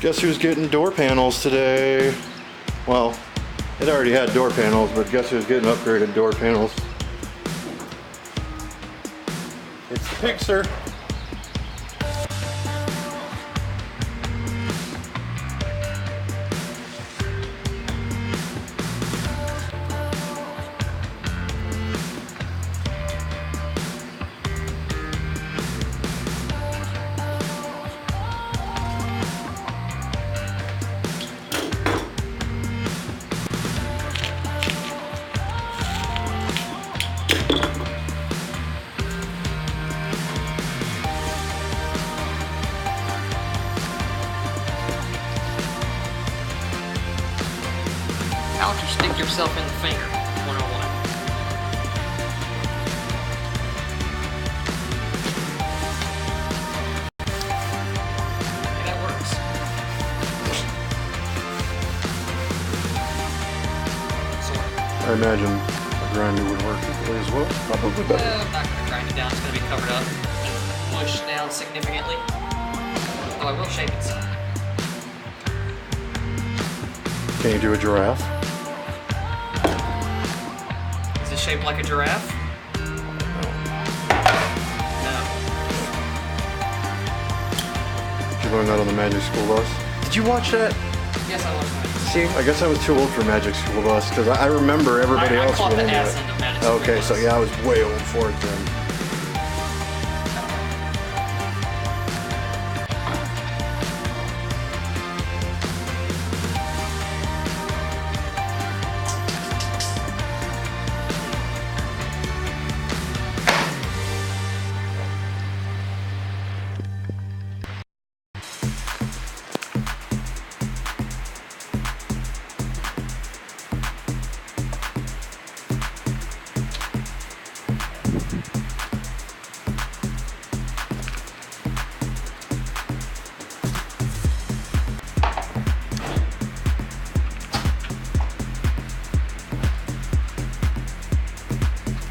Guess who's getting door panels today? Well, it already had door panels, but guess who's getting upgraded door panels? It's the Pigster. How would you stick yourself in the finger? 101. Okay, that works. I imagine a grinder would work equally as well. Probably better. I'm not going to grind it down. It's going to be covered up and mushed down significantly. Though I will shape it some. Can you do a giraffe? Is it shaped like a giraffe? No. Did you learn that on the Magic School Bus? Did you watch that? Yes, I watched that. See, I guess I was too old for Magic School Bus because I remember everybody else caught was the into ass it. end of Magic School Okay, Bus. so yeah, I was way old for it then.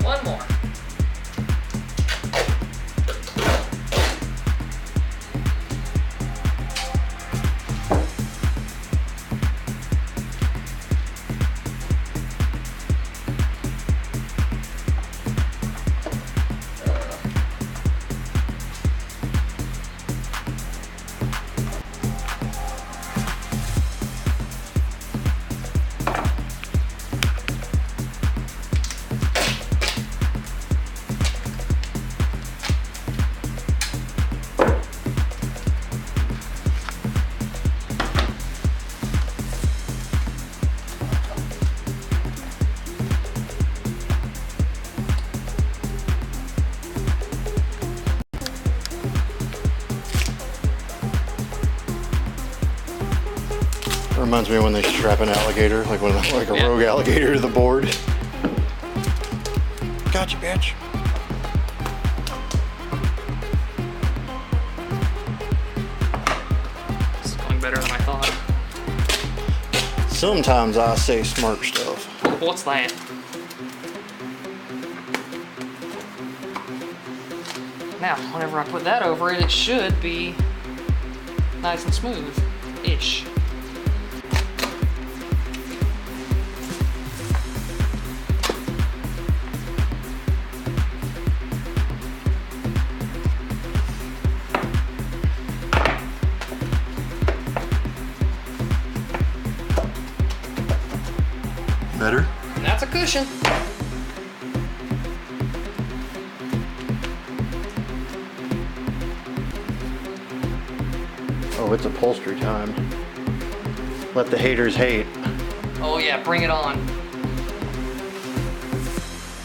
One more. Reminds me of when they strap an alligator, like a rogue alligator to the board. Gotcha, bitch. This is going better than I thought. Sometimes I say smart stuff. What's that? Now, whenever I put that over it, it should be nice and smooth-ish. Better? And that's a cushion. Oh, it's upholstery time. Let the haters hate. Oh yeah, bring it on.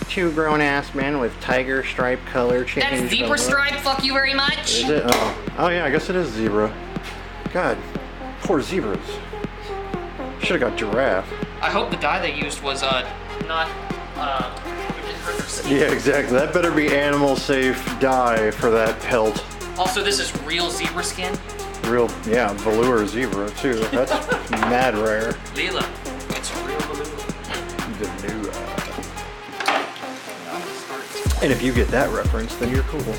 Two grown-ass men with tiger stripe color chicken. That's zebra stripe, fuck you very much. Is it? Oh yeah, I guess it is zebra. God, poor zebras. Should've got giraffe. I hope the dye they used was not Yeah, exactly. That better be animal safe dye for that pelt. Also, this is real zebra skin. Real, yeah, velour zebra too. That's mad rare. Leela, it's real velour. Velour. And if you get that reference, then you're cool.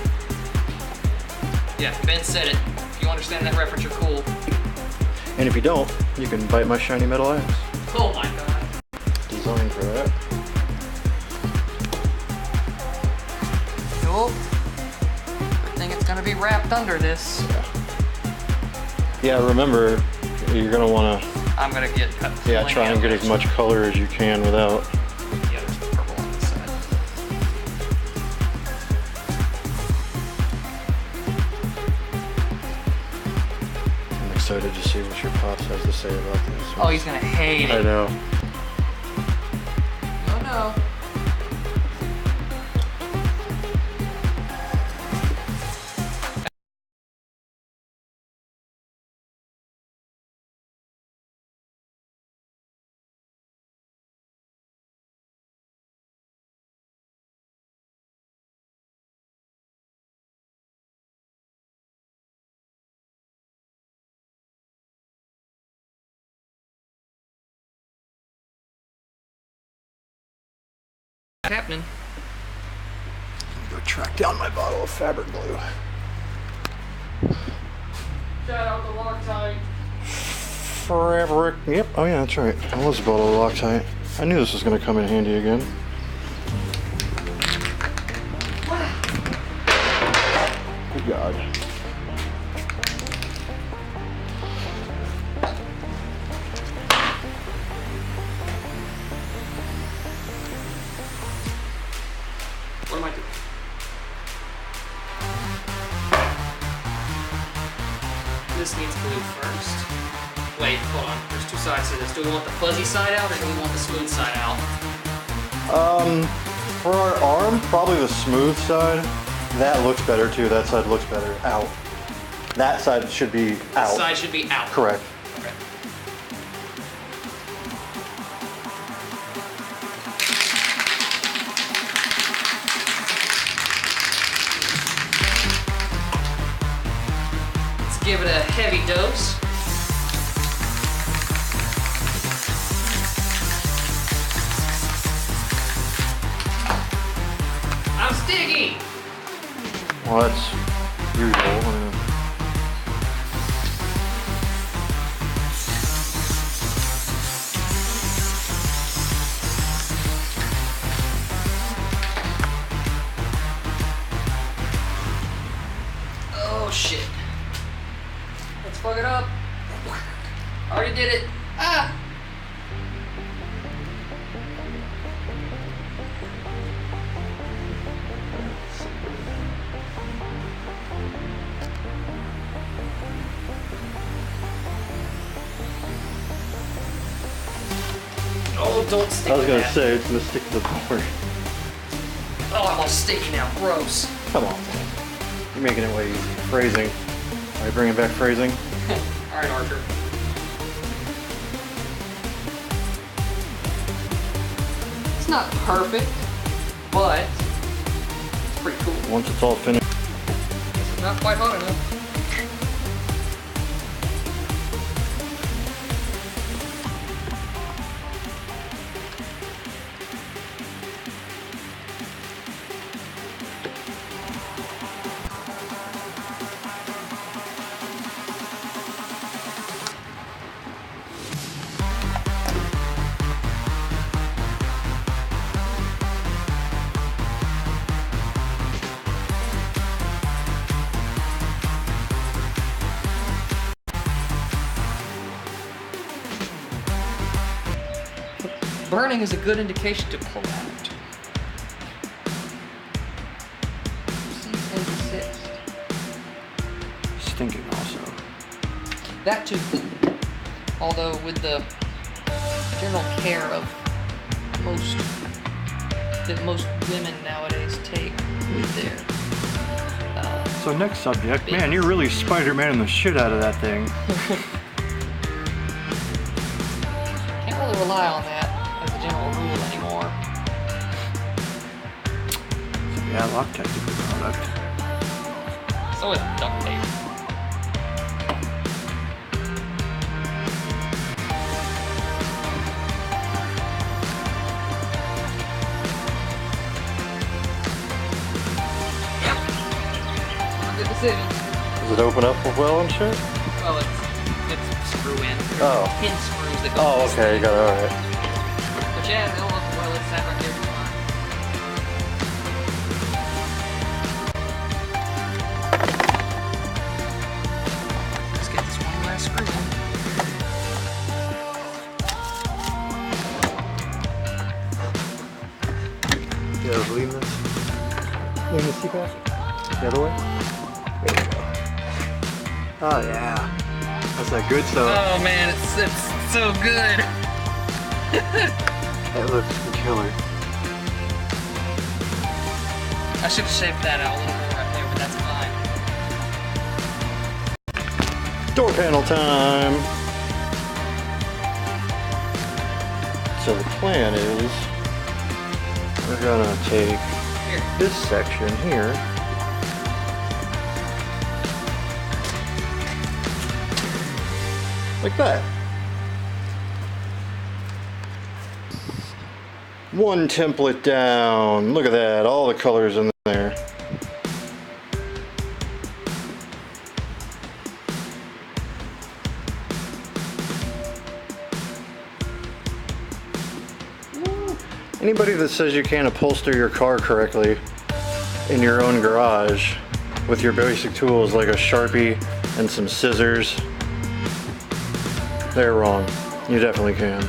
Yeah, Ben said it. If you understand that reference, you're cool. And if you don't, you can bite my shiny metal ass. Oh my god. Designed for that. Nope. Good thing it's gonna be wrapped under this. Yeah, remember, you're gonna wanna I'm gonna get cut. try and get as much color as you can without. Yeah, there's purple on this side. I'm excited to see what your pops has to say about this. Oh, he's gonna hate I it. know. Oh no. What's happening? Go track down my bottle of fabric glue. Shout out the Loctite. Fabric. Yep. Oh yeah, that's right. I was a bottle of Loctite. I knew this was gonna come in handy again. Good God. What am I doing? This needs glue first. Wait, hold on. There's two sides to this. Do we want the fuzzy side out or do we want the smooth side out? For our arm, probably the smooth side. That looks better too. That side looks better out. That side should be out. This side should be out. Correct. Okay. Let's give it a heavy dose. I'm sticky! Well, that's usual. Oh shit. Let's fuck it up. Already did it. Ah! Oh, don't stick I was with gonna that. say it's gonna stick to the board. Oh, I'm all sticky now. Gross. Come on, man. You're making it way easy. Phrasing. Are you bringing back phrasing? Alright, Archer. It's not perfect, but it's pretty cool. Once it's all finished. This is not quite hot enough. Burning is a good indication to pull out. Cease and desist. Stinking also. That too. Although with the general care of most women nowadays take with their So next subject, man, you're really Spider-Man the shit out of that thing. can't really rely on that as a general rule anymore. Yeah, Loctite's a good product. So is duct tape. Good decision. Does it open up well and shit? Well, it's screw in. Oh. Pin screws that go. Oh, okay, you got it. All right. But yeah, they'll look well. It's that right there. It's fine. Let's get this one last screw in. Yeah, I was leaving this. Leaving the seatbelt? The other way? There you go. Oh yeah. That's that good stuff. Oh man, it's so good. That looks killer. I should have shaped that out a little more right there, but that's fine. Door panel time. So the plan is we're gonna take Here. this section here. Like that. One template down. Look at that, all the colors in there. Anybody that says you can't upholster your car correctly in your own garage with your basic tools like a Sharpie and some scissors, they're wrong. You definitely can.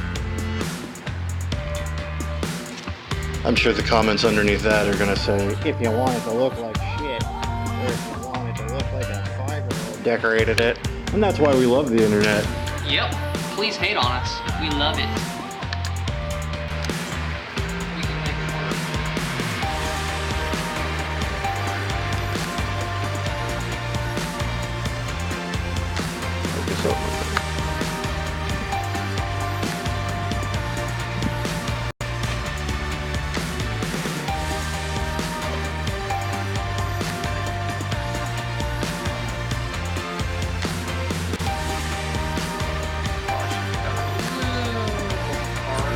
I'm sure the comments underneath that are gonna say, if you want it to look like shit, or if you want it to look like a 5-year-old decorated it. And that's why we love the internet. Yep. Please hate on us. We love it. We can make it work. Focus up.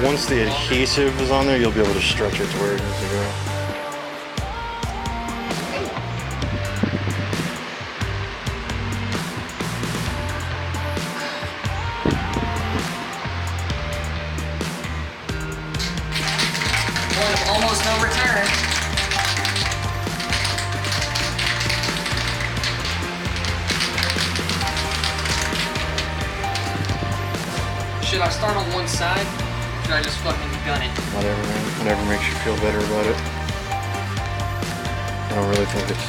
Once the adhesive is on there, you'll be able to stretch it to where it needs to go. Point of almost no return. Should I start on one side? Or should I just fucking gun it? Whatever, man. Whatever makes you feel better about it. I don't really think it's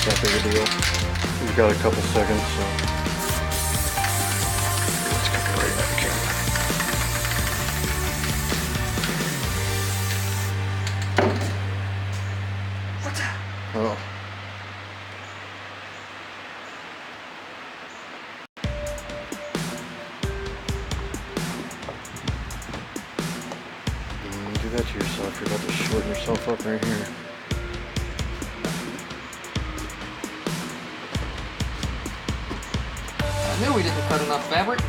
that big a deal. We've got a couple seconds, so. Let's get right at the camera. What's that? Oh. Do that to yourself. You're about to shorten yourself up right here. I knew we didn't cut enough fabric.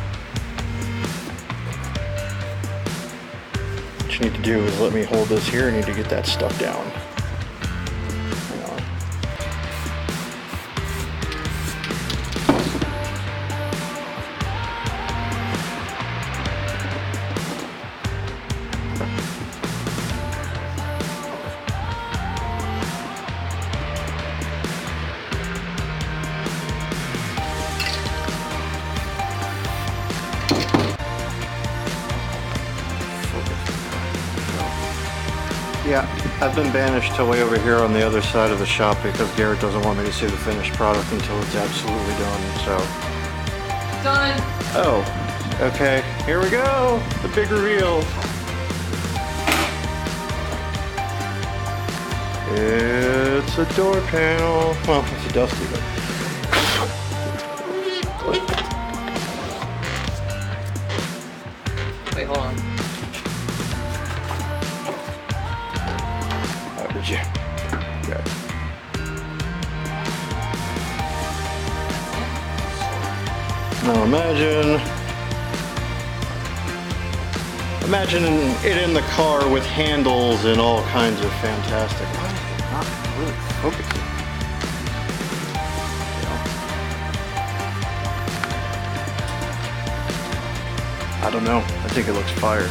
What you need to do is let me hold this here. I need to get that stuff down. Hang on. Yeah, I've been banished to way over here on the other side of the shop because Garrett doesn't want me to see the finished product until it's absolutely done, so. Done. Oh, okay, here we go, the big reveal. It's a door panel. Well, it's a dusty, but. Wait, hold on. How did you? Okay. Now imagine it in the car with handles and all kinds of fantastic. Why is it not really focusing? I don't know. I think it looks fire.